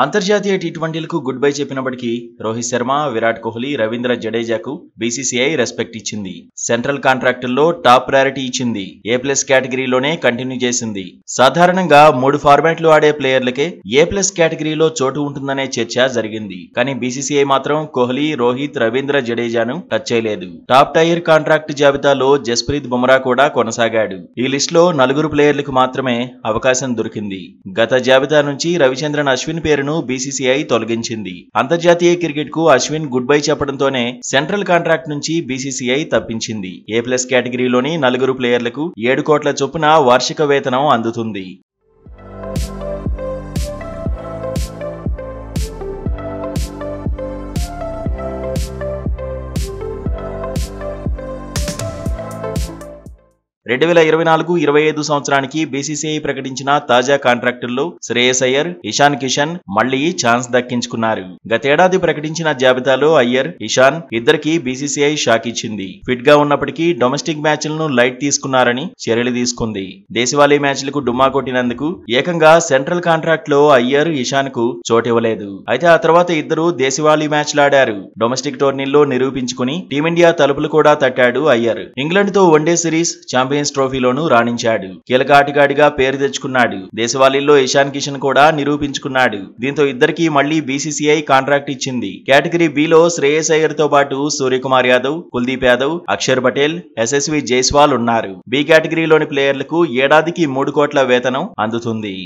అంతర్జాతీయ టీ20లకు good bye చెప్పినప్పటికీ Rohit Sharma, Virat Kohli, Ravindra జడేజాకు BCCI respect ఇచ్చింది. సెంట్రల్ కాంట్రాక్టుల్లో టాప్ ప్రయారిటీ ఇచ్చింది. A+ కేటగిరీలోనే కంటిన్యూ చేసింది. సాధారణంగా 3 ఫార్మాట్లు ఆడే ప్లేయర్లకే A+ కేటగిరీలో చోటు ఉంటుందనే చర్చ జరిగింది. కానీ బీసీసీఐ మాత్రం కోహ్లీ, రోహిత్, రవీంద్ర జడేజాను టచ్ చేయలేదు. టాప్ టైర్ కాంట్రాక్ట్ జాబితాలో జస్ప్రీత్ బుమ్రా కూడా కొనసాగాడు. ఈ లిస్టులో 4 ప్లేయర్లకు మాత్రమే అవకాశం దొరికింది. గత జాబితా నుంచి రవిచంద్రన్ అశ్విన్ పేరును బీసీసీఐ తొలగించింది. అంతర్జాతీయ క్రికెట్ కు అశ్విన్ గుడ్ బై చెప్పడంతోనే సెంట్రల్ కాంట్రాక్ట్ నుంచి బీసీసీఐ తప్పించింది. A+ కేటగిరీలోని 4 ప్లేయర్లకు 7 కోట్ల చొప్పున వార్షిక వేతనం అందుతుంది. రెండు 2024-25 సంవత్సరానికి బీసీసీఐ ప్రకటించిన తాజా కాంట్రాక్టుల్లో శ్రేయస్ అయ్యర్, ఇషాన్ కిషన్ మళ్లీ ఛాన్స్ దక్కించుకున్నారు. గతేడాది ప్రకటించిన జాబితాలో అయ్యర్, ఇషాన్ ఇద్దరికి బీసీసీఐ షాక్ ఇచ్చింది. ఫిట్ గా ఉన్నప్పటికీ డొమెస్టిక్ మ్యాచ్లను లైట్ తీసుకున్నారని చర్యలు తీసుకుంది. దేశవాళీ మ్యాచ్లకు డుమ్మా కొట్టినందుకు ఏకంగా సెంట్రల్ కాంట్రాక్ట్ లో అయ్యర్, ఇషాన్ కు చోటివ్వలేదు. అయితే ఆ తర్వాత ఇద్దరు దేశవాళీ మ్యాచ్లాడారు. డొమెస్టిక్ టోర్నీల్లో నిరూపించుకుని టీమిండియా తలుపులు కూడా తట్టాడు అయ్యర్. ఇంగ్లాండ్ తో వన్డే సిరీస్, ఛాంపియన్స్ ట్రోఫీలోనూ రాణించాడు. కీలక ఆటగాడిగా పేరు తెచ్చుకున్నాడు. దేశవాళీల్లో ఇషాన్ కిషన్ కూడా నిరూపించుకున్నాడు. దీంతో ఇద్దరికి మళ్లీ బీసీసీఐ కాంట్రాక్ట్ ఇచ్చింది. కేటగిరీ బిలో శ్రేయస్ అయ్యర్ తో పాటు సూర్యకుమార్ యాదవ్, కుల్దీప్ యాదవ్, అక్షర్ పటేల్, యశస్వి జైస్వాల్ ఉన్నారు. బి కేటగిరీలోని ప్లేయర్లకు ఏడాదికి 3 కోట్ల వేతనం అందుతుంది.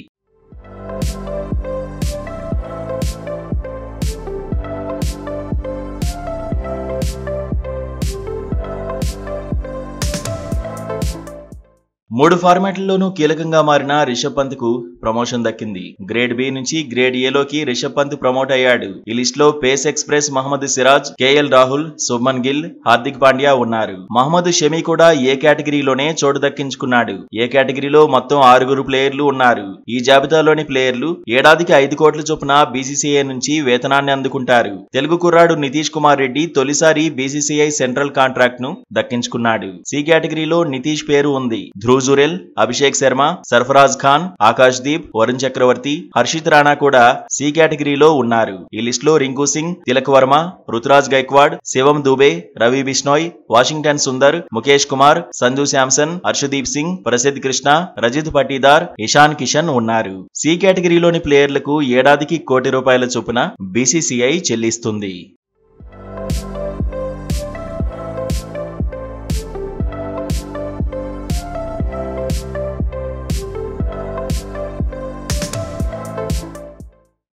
మూడు ఫార్మాట్లలోనూ కీలకంగా మారిన రిషబ్ పంత్ కు ప్రమోషన్ దక్కింది. గ్రేడ్ బి నుంచి గ్రేడ్ ఏలోకి రిషబ్ పంత్ ప్రమోట్ అయ్యాడు. ఈ లిస్ట్ లో pace express Mohammed Siraj, KL Rahul, Shubman Gill, Hardik Pandya ఉన్నారు. మహమ్మద్ షమి కూడా ఏ కేటగిరీలోనే చోటు దక్కించుకున్నాడు. ఏ కేటగిరీలో మొత్తం 6 ప్లేయర్లు ఉన్నారు. ఈ జాబితాలోని ప్లేయర్లు ఏడాదికి 5 కోట్ల చొప్పున బీసీసీఐ నుంచి వేతనాన్ని అందుకుంటారు. తెలుగు కుర్రాడు నితీష్ కుమార్ రెడ్డి తొలిసారి బీసీసీఐ సెంట్రల్ కాంట్రాక్ట్ ను దక్కించుకున్నాడు. సి కేటగిరీలో నితీష్ పేరు ఉంది. జురెల్, అభిషేక్ శర్మ, సర్ఫరాజ్ ఖాన్, ఆకాష్ దీప్, వరుణ్ చక్రవర్తి, హర్షిత్ రాణా కూడా సి కేటగిరీలో ఉన్నారు. ఈ లిస్ట్ లో రింకు సింగ్, తిలక్ వర్మ, రుతురాజ్ గైక్వాడ్, శివం దుబే, రవి బిష్నోయ్, వాషింగ్టన్ సుందర్, ముఖేష్ కుమార్, సంజు శాంసన్, హర్షదీప్ సింగ్, ప్రసిద్ కృష్ణ, రజిత్ పటీదార్, ఇషాన్ కిషన్ ఉన్నారు. సి కేటగిరీలోని ప్లేయర్లకు ఏడాదికి ₹1 కోటి చొప్పున బీసీసీఐ చెల్లిస్తుంది.